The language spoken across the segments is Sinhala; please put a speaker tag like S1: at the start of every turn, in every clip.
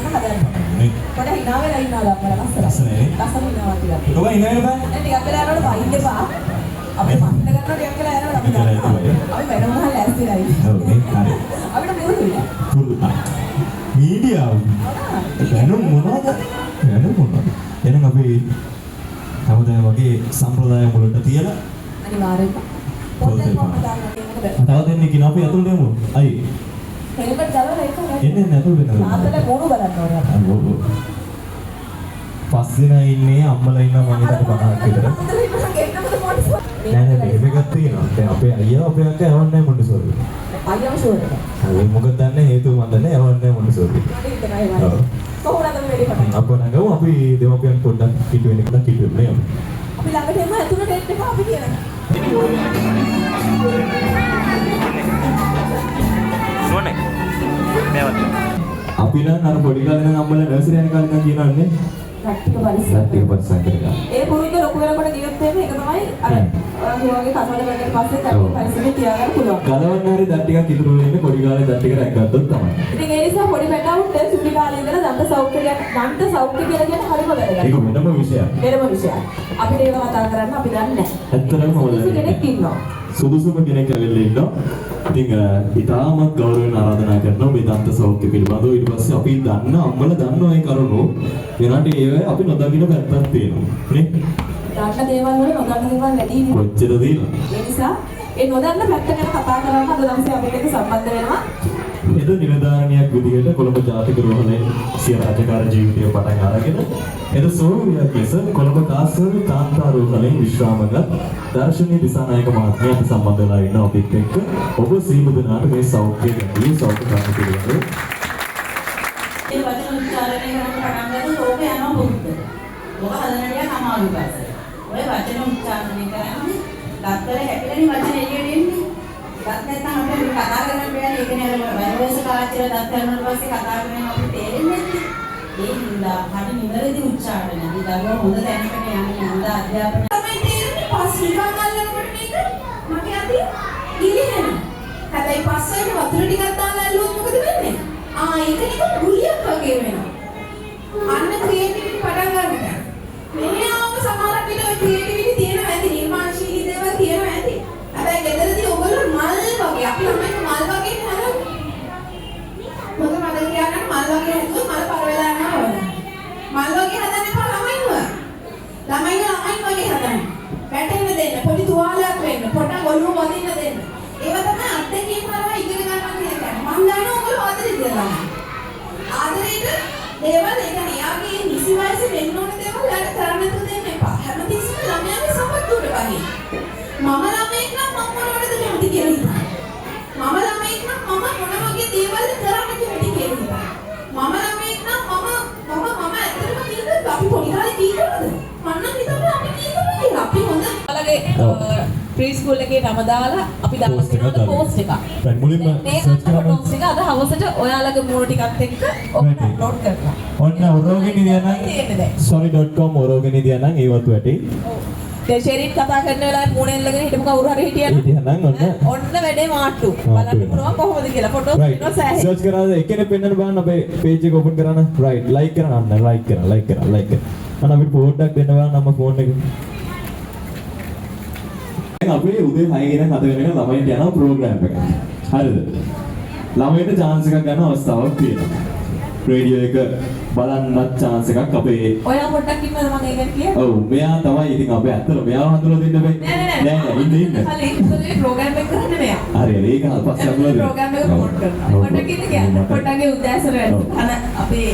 S1: ගන්න හදන්නේ. පොඩ hina වෙලා ඉන්නවා අප්පලා ලස්සනයි. ලස්සන ඉන්නවා ටිකක්.
S2: ඔබ ඉන්න වෙනද?
S1: දැන් ටිකක් වෙලා යනකොට වයින් එපා. අපි මන්න ගන්නවා ටිකක් වෙලා යනකොට අපි ගන්නවා. අපි වැඩ මොනවා ලෑස්තිලා ඉන්නේ.
S2: ඔව් නේ හරි.
S1: අපිට පුරුදුයි.
S2: පුරුදු. මීඩියාව. දැනුම් මොනවද? දැනුම් මොනවද? එහෙනම් අපි හැමදාම වගේ සම්ප්‍රදාය මුලට තියලා
S1: අනිවාර්යයෙන්ම පොතේ කොහොමද දාන්නේ?
S2: තව දෙන්නේ කින අපි අතුල් දෙමු. අයි.
S1: ප්‍රේමට දාලා ඒක
S2: එන්නේ අතුල් වෙනවා.
S1: ආතල මොණු බලන්න ඕනේ අපි.
S2: පස් දෙනා ඉන්නේ අම්මලා ඉන්නවා මම හිතට 50ක් විතර. නෑ නෑ මේක එකක් තියෙනවා. දැන් අපේ අයියා අපේ අක්කා යවන්නේ නැහැ මොන්ටිසෝරි.
S1: අයියාම ෂුවර් එක.
S2: ඒ මොකද දන්නේ හේතුව මන් දන්නේ යවන්නේ නැහැ මොන්ටිසෝරි.
S1: ඔව්. කොහොමද අපි වැඩි කරන්නේ?
S2: අපෝ අපි දෙමෝපියන් පොඩ්ඩක් කිට්ටු වෙන එක කිට්ටු වෙන්නේ නේද?
S1: අපි ළඟට එම ඇතුළට එන්න එපා අපි කියනවා.
S3: සෝනේ මේවත්
S2: අපි නම් අර පොඩි කාලේ නම් අම්මලා නර්සරි යන කාලේ නම් කියනවන්නේ
S1: ප්‍රැක්ටිකල් පරිස්සම්
S2: කරගන්න.
S1: ඒ පුරුද්ද ලොකු වෙනකොට ගියොත් එන්නේ ඒක තමයි අර ඔයගේ කසවල වැඩට පස්සේ ප්‍රැක්ටිකල් පරිස්සමේ තියාගන්න පුළුවන්.
S2: ගලවන්න හරි දත් ටිකක් ඉතුරු වෙන්නේ පොඩි කාලේ දත් ටික රැක්ගත්තොත් තමයි.
S1: ඉතින් ඒ නිසා පොඩි පැටවුන්ට සුදු කාලේ ඉඳලා දන්ත සෞඛ්‍ය කියලා කියන හරිම වැදගත්.
S2: ඒක වෙනම විෂයක්.
S1: වෙනම විෂයක්. අපිට ඒක කතා කරන්න අපි දන්නේ නැහැ.
S2: ඇත්තටම
S1: සුදුසු කෙනෙක් ඉන්නවා.
S2: සුදුසුම කෙනෙක් ඇවිල්ලා ඉන්නවා. ඉතින් ඉතාමත් ගෞරවයෙන් ආරාධනා කරනවා මේ දන්ත සෞඛ්‍ය පිළිබඳව. ඊට පස්සේ අපි දන්න අම්මලා දන්නවා ඒ කරුණු. ඒනට ඒව අපි නොදකින්න පැත්තක් තියෙනවා. නේ?
S1: දන්න දේවල් වල නොදන්න දේවල් වැඩි නේ.
S2: කොච්චර දිනන?
S1: ඒ නිසා ඒ නොදන්න පැත්ත ගැන කතා කරලා අද දවසේ අපිට ඒක සම්බන්ධ වෙනවා.
S2: එද නිලධාරණයක් විදිහට කොළඹ ජාතික රෝහලේ සිය රාජකාර ජීවිතය පටන් අරගෙන එද සෝවියක් ලෙස කොළඹ කාස්වල කාන්තා රෝහලේ විශ්‍රාමගත් දර්ශනීය දිසානායක මහත්මිය අපි සම්බන්ධ වෙලා ඉන්නවා අපිත් එක්ක. ඔබ සියලු දෙනාට මේ සෞඛ්‍ය ගැන සෞඛ්‍ය කර්ම පිළිබඳව
S1: ඒ වචන උච්චාරණය කරන පටන් ගන්න ලෝක යනවා බුද්ධ. ඔබ හදනටියක් අමාරු පස්සේ. ඔය වචන උච්චාරණය කරන්නේ දත්තර හැපිලෙන වචන එළියට එන්නේ. දත් නැත්නම් අපිට කතා කරන්න බැහැ. ඒක නේ වයෝවයස කාච්චිලා දත් කරනකොට පස්සේ කතා කරනවා අපිට තේරෙන්නේ නැත්තේ. ඒ හින්දා හරි නිවැරදි උච්චාරණය. මේ දරුවා හොඳ තැනකට යන්නේ හොඳ අධ්‍යාපනය. තමයි තේරෙන්නේ පස්සේ ගන්නකොට මේක මගේ අතේ ගිලිහෙනවා. හැබැයි පස්සෙන් වතුර ටිකක් දාලා ඇල්ලුවොත් මොකද වෙන්නේ? ඒක නිකන් ගුලියක් වගේ වෙනවා. අන්න ක්‍රියේටිවිටි පටන් ගන්නවා. මෙහෙම සමහරක් විට ඔය ක්‍රියේටිවිටි තියෙනවා ඇති නිර්මාණශීලී දේවල් තියෙනවා ඇති. හැබැයි ගෙදරදී ඔයගොල්ලෝ මල් වගේ අපි ළමයි මල් වගේ හදනවා. මොකද මම කියන්නේ මල් වගේ හදුවොත් මල් පර වෙලා යනවා වගේ. මල් වගේ හදන්න එපා ළමයින්ව. ළමයින් වගේ හදන්න. වැටෙන්න දෙන්න පොඩි තුවාලයක් වෙන්න පොඩක් ඔළුව වදින්න දෙන්න. ඒව තමයි අත්දැකීම් කරලා ඉගෙන ගන්නවා කියන්නේ. මම දන්නවා ඔයගොල්ලෝ ආදරේ කියලා. ආදරේට දේවල් ඒ කියන්නේ යාගේ නිසි වයසේ වෙන්න ඕන දේවල් යාට කරන්න තු දෙන්න එපා. හැමතිස්සෙම ළමයාගේ සම්පූර්ණ වගේ. මම ළමෙක් නම් මම මොනවටද කැමති කියලා හිතනවා. මම ළමෙක් නම් මම මොන වගේ දේවල්ද කරන්න කැමති කියලා හිතනවා. මම ළමෙක් නම් මම ඇත්තටම කීකද අපි පොඩි කාලේ කීකද? මම නම් හිතුවා අපි කීකද කියලා. අපි හොඳ ඔයාලගේ ප්‍රී ස්කූල් එකේ නම දාලා අපි දාලා තියෙනවා පෝස්ට් එකක්.
S2: දැන් මුලින්ම සර්ච් කරලා
S1: පෝස්ට් එක අද හවසට ඔයාලගේ මූණ ටිකත් එක්ක ඔබට අප්ලෝඩ් කරනවා.
S2: ඔන්න orogenidiana sorry.com orogenidiana ඒවත් වැටි.
S1: ඔව්. දැන් ෂෙරින් කතා කරන වෙලාවේ මූණ එල්ලගෙන හිටපු කවුරු හරි හිටියනම් ඔන්න වැඩේ මාට්ටු. බලන්න පුළුවන් කොහොමද කියලා ෆොටෝ දෙනවා සෑහෙන.
S2: සර්ච් කරලා එකනේ පෙන්වන්න බලන්න අපේ page එක open කරන්න. right like කරන්න අන්න like කරන්න. අන්න අපිට පොඩ්ඩක් දෙන්න බලන්න ನಮ್ಮ phone එක. අපේ උදේ 6 ගෙන 7 වෙනකන් ළමයින්ට යනවා ප්‍රෝග්‍රෑම් එකක්. හරිද? ළමයින්ට chance එකක් ගන්න අවස්ථාවක් තියෙනවා. රේඩියෝ එක බලන්නත් chance එකක් අපේ.
S1: ඔයා පොඩ්ඩක් ඉන්නවද මම ඒක කියන්නේ?
S2: ඔව් මෙයා තමයි ඉතින් අපේ ඇත්තට මෙයාව හඳුනලා දෙන්න බෑ. නෑ ඉන්න.
S1: හරි ඒ ප්‍රෝග්‍රෑම් එක කරන්නේ මෙයා.
S2: හරි ඒක පස්සේ හඳුනලා දෙන්න.
S1: ප්‍රෝග්‍රෑම් එක ප්‍රොමෝට් කරනවා. පොඩ්ඩක් ඉන්න කියන්නේ. පොඩ්ඩක්ගේ උදෑසන අන අපේ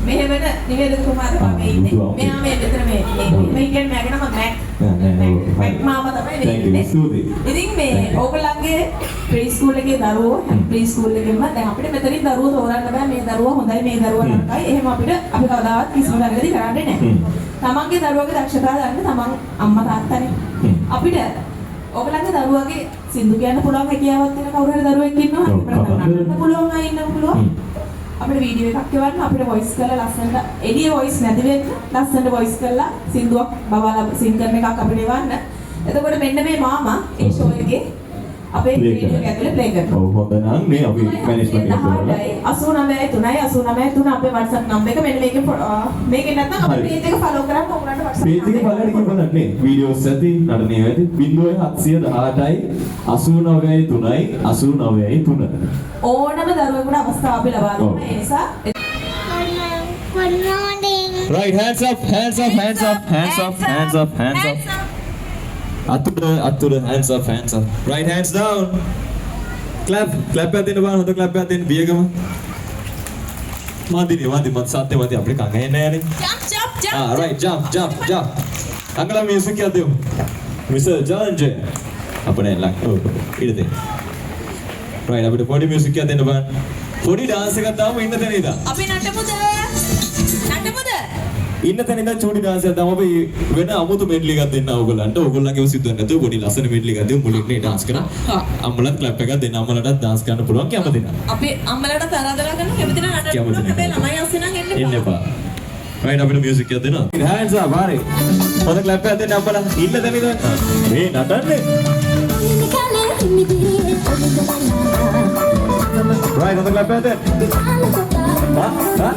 S1: මෙහෙම වෙන නිවේදක කුමාරයා මේ ඉන්නේ. මෙයා මේ මෙතන මේ කියන්නේ මගේ නම මැක් මාමා තමයි වෙන්නේ. ඉතින් මේ ඕගොල්ලන්ගේ ප්‍රී ස්කූල් එකේ දරුවෝ ප්‍රී ස්කූල් එකෙන්ම දැන් අපිට මෙතනින් දරුවෝ තෝරන්න බෑ මේ දරුවා හොඳයි මේ දරුවා නරකයි. එහෙම අපිට අපි කවදාවත් කිසිම දරකදී කරන්නේ නැහැ. තමන්ගේ දරුවගේ දක්ෂතාවය දන්න තමන් අම්මා තාත්තනේ. අපිට ඕගොල්ලන්ගේ දරුවගේ සින්දු කියන්න පුළුවන් හැකියාවක් තියෙන කවුරු හරි දරුවෙක් ඉන්නවා. අපිට නටන්න පුළුවන් අය ඉන්න පුළුවන්. අපිට වීඩියෝ එකක් එවන්න අපිට වොයිස් කරලා ලස්සනට එළිය වොයිස් නැති වෙන්න ලස්සනට වොයිස් කරලා සින්දුවක් බබාලා සින් කරන එකක් අපිට එවන්න. එතකොට මෙන්න මේ මාමා ඒ ෂෝ එකේ අපේ
S2: Play
S1: වීඩියෝ එක
S2: කරන්න.
S1: ඇතුලේ ප්ලේ කරනවා.
S2: ඔව් හොඳ නම් මේ අපි මැනේජ්මන්ට් එක කරලා
S4: 89 අපේ WhatsApp number එක මෙන්න මේකෙන් නැත්නම් අපේ
S2: හරි.
S4: page එක follow කරන්න ඕගොල්ලන්ට WhatsApp
S2: පේජ් එකේ බලන්න කිව්වොත් නේ වීඩියෝස් ඇති නඩනේ ඇති 0718යි 89යි 3යි 89යි 3
S4: ඕනම දරුවෙකුට අවස්ථාව අපි ලබා
S2: ඔව්.
S4: දෙනවා. ඒ නිසා
S5: Good morning.
S2: right hands up hands up hands up hands up hands up hands up අතුර hands up right hands down clap එකක් දෙන්න බලන්න හොඳ clap එකක් දෙන්න බියගම මන්දිනේ මන්දි සත්‍ය මන්දි අපිට කංග එන්නේ නැහනේ ah right jump අංගලා මියුසික් එකක් දෙමු මිස්ටර් ජාන්ජේ අපනේ ලක් ඉඩ දෙන්න right අපිට පොඩි මියුසික් එකක් දෙන්න බලන්න පොඩි dance එකක් දාමු ඉන්න තැන ඉඳන්
S4: අපි නටමුද?
S2: ඉන්න තැන ඉඳන් චූටි dance එකක් දාමු අපි වෙන අමුතු මෙඩ්ලි එකක් දෙන්න ඕගොල්ලන්ට ඕගොල්ලන්ගේ සිද්ධ නැතුව පොඩි ලස්සන මෙඩ්ලි එකක් දෙමු මුලින් නේ dance කරා අම්මලත් clap එකක් දෙන්න අම්මලටත් dance කරන්න පුළුවන් කැමති නම්
S4: අපි අම්මලාට තරදලා ගන්න කැමති නම් නටන්න
S2: කැමති
S4: පුළුවන්.
S2: නම්.
S4: හැබැයි ළමයි අස්සේ නම් එන්න
S2: එන්න එපා right අපිට music එකක් දෙනවා hands up හරි හොඳ clap එකක් දෙන්න අම්මලා ඉන්න තැන ඉඳන් මේ නටන්නේ right හොඳ clap එකක් දෙන්න හා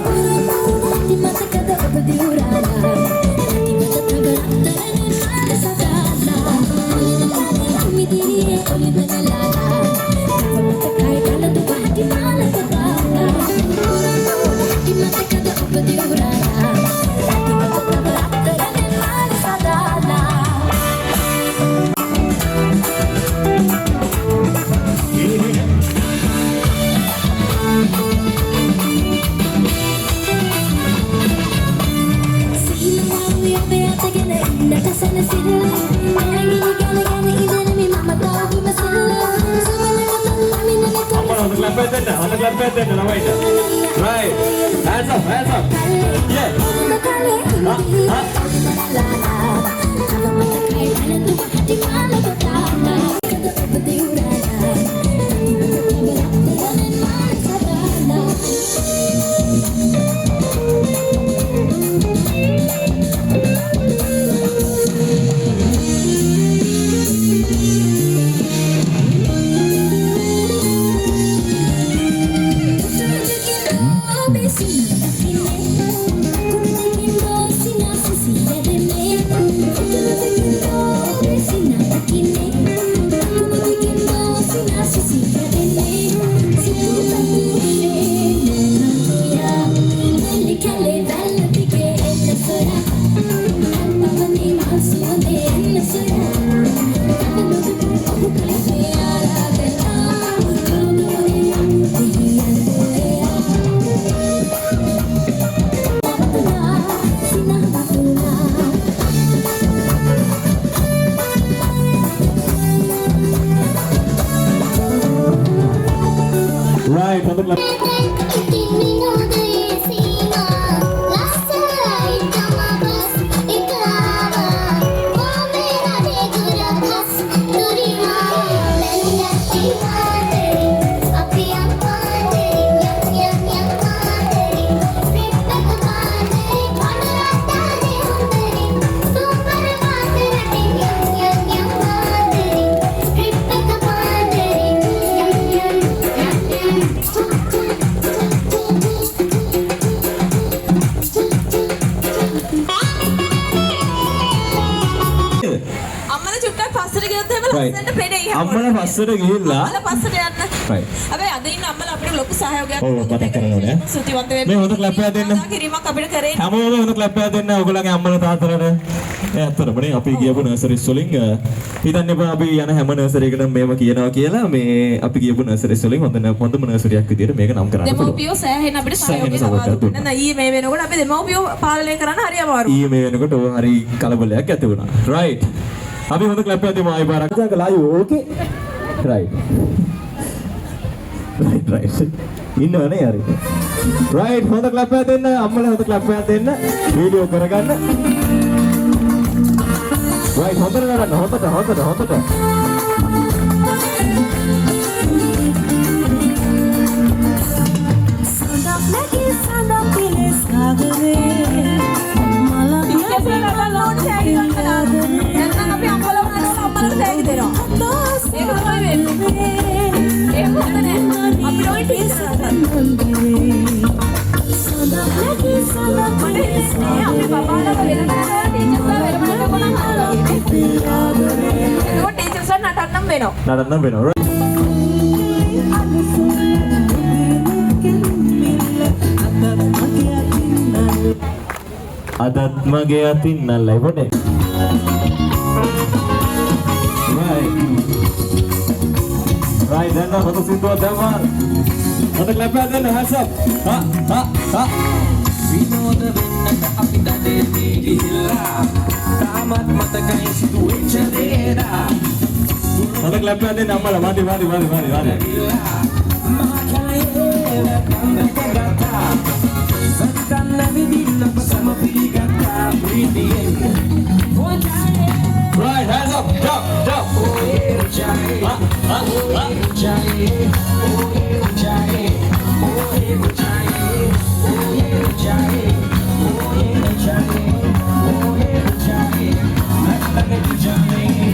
S2: අම්මලා හොඳ clap එකක් දෙන්න හොඳ clap එකක් දෙන්න ළමයිට right hands up yeah right හොඳ clap
S4: අම්මලා චුට්ටක් පස්සට ගියොත් එහෙම
S2: Right.
S4: ලස්සනට පෙනෙයි.
S2: අම්මලා පස්සට ගිහිල්ලා
S4: අම්මලා පස්සට යන්න.
S2: Right.
S4: හැබැයි අද ඉන්න අම්මලා අපිට ලොකු සහයෝගයක්
S2: ඔව්, මතක් කරගන්න ඕනේ.
S4: සුතිවන්ත වෙන්න.
S2: මේ හොඳ clap එකක් දෙන්න.
S4: කිරීමක් අපිට කරේ.
S2: හැමෝම හොඳ clap එකක් දෙන්න ඔයගොල්ලන්ගේ අම්මලා තාත්තලාට ඒ ඇත්තටම නේ අපි ගියපු නර්සරිස් වලින් හිතන්න එපා අපි යන හැම නර්සරි එකකටම මේව කියනවා කියලා මේ අපි ගියපු නර්සරිස් වලින් හොඳම නර්සරියක් විදියට මේක නම් කරන්න පුළුවන්
S4: දෙමව්පියෝ සෑහෙන අපිට
S2: සෑහෙන
S4: සහයෝගය ලබා
S2: සහයෝගයක්
S4: දුන්නා. ඊයේ මේ වෙනකොට අපි දෙමව්පියෝ පාලනය කරන්න හරි අමාරුයි.
S2: ඊයේ මේ වෙනකොට ඔය හරි කලබලයක් ඇති වුණා right අපි හොඳ clap එකක් දෙමු ආයෙ පාරක් ලයිව් ඕකේ right ඉන්නවනේ හරි right හොඳ clap එකක් දෙන්න අම්මලා හොඳ clap එකක් දෙන්න වීඩියෝ කරගන්න right හොඳට කරන්න හොඳට
S4: නැත්නම් අපි අම්මලා වුණාට අම්මලාට තෑගි දෙනවා. ඒක තමයි වෙන්නේ. නටන්නම් වෙනවා.
S2: නටන්න වෙනවා. අදත් මගේ අතින් නල්ලයි පොඩේ. Right, then now foto sinto damar. Foto clap then hands up. Ha.
S6: විනෝද වෙන්නට අපි දඩේ දීගිහිල්ලා තාමත් මතකයි සිදුවෙච්ච දේලා
S2: Foto clap then අම්මලා වාඩි.
S6: මා කලයේ කන්දක ගත්තා සත්කන්න විදින්න පසම පිළිගත්තා ප්‍රීතියෙන්
S2: Right, hands up. Jump.
S6: ඕයේ ජායේ ඕයේ ජායේ ඕයේ ජායේ ඕයේ ජායේ ඕයේ ජායේ ඕයේ ජායේ ඕයේ ජායේ නැත්නම් ජායේ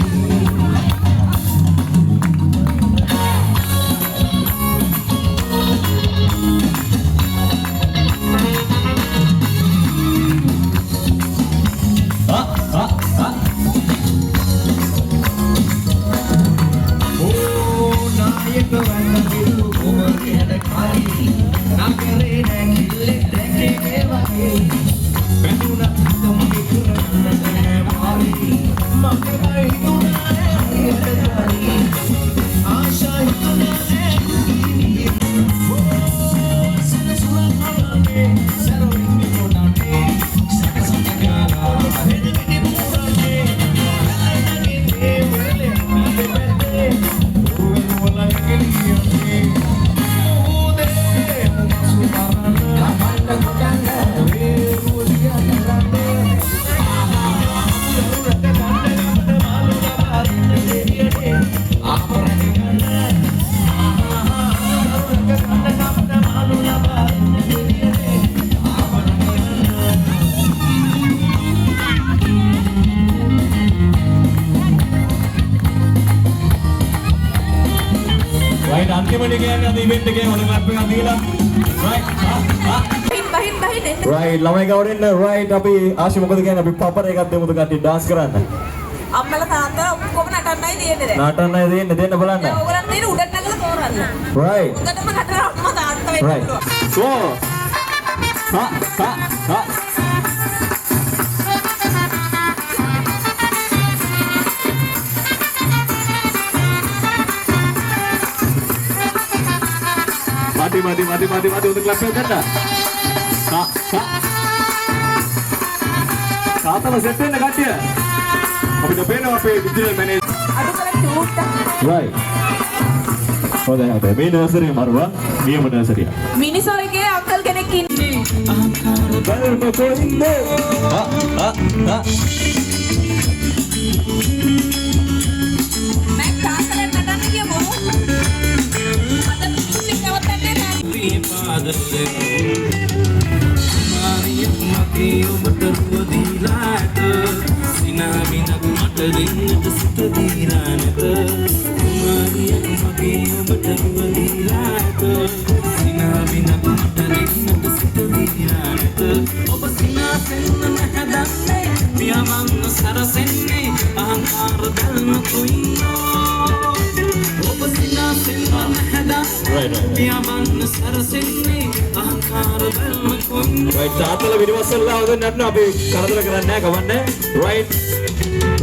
S2: Right, අන්තිමට කියන්නේ අද ඉවෙන්ට් එකේ හොඳ ක්ලබ් එකක් දීලා. Right.
S4: බහින් එන්න.
S2: Right, ළමයි ගවඩෙන්න. Right, අපි ආශි මොකද කියන්නේ අපි පපර එකක් දෙමුද කට්ටිය dance කරන්න.
S4: අම්මලා තාත්තා ඔක්කොම නටන්නයි තියෙන්නේ දැන්.
S2: නටන්නයි දෙන්න බලන්න.
S4: දැන් ඕගොල්ලන් තියෙන උඩට නැගලා තෝරන්න.
S2: Right.
S4: උඩටම නටලා අම්මා තාත්තා වෙන්න
S2: Right.
S4: පුළුවන්.
S2: So. Ha. Mati untuk clap එක ගන්න. තාත්තලා සෙට් වෙන්න කට්ටිය. අපිට පේනවා අපේ ඩිජිටල් මැනේජර්.
S4: අඩු කරලා චූට්ටක්.
S2: Right. හොඳයි. මේ නර්සරිය මරුවා. නියම නර්සරිය.
S4: මිනිසොයිගේ අංකල් කෙනෙක් ඉන්නේ.
S2: බලන්න කොහෙන්ද? Ha.
S4: මම තාත්තලා නටන්න කියමු. අද මියුසික් නවත්තන්නේ නැහැ.
S6: මාරියම්මගේ ඔබට රුවදීලාට සිනාවිනක් මට දෙන්නට සිත දීලානට මාරියම්මගේ ඔබට රුවදීලාට සිනාවිනක් මට දෙන්නට සිත දීලානට ඔබ සිනාසෙන්න නැහැදන්නේ පියමන් සරසෙන්නේ අහංකාර දැල්ම කුයිනෝ ඔබ සිනාසෙන්න නැහැදන්නේ පියමන් සරසෙන්නේ අහංකාර දැල්ම කුයිනෝ
S2: Right, තාත්තලා විනිවස්සල්ලා හොදන්න නටන අපි කරදර කරන්නේ නැහැ කවන්නේ. Right.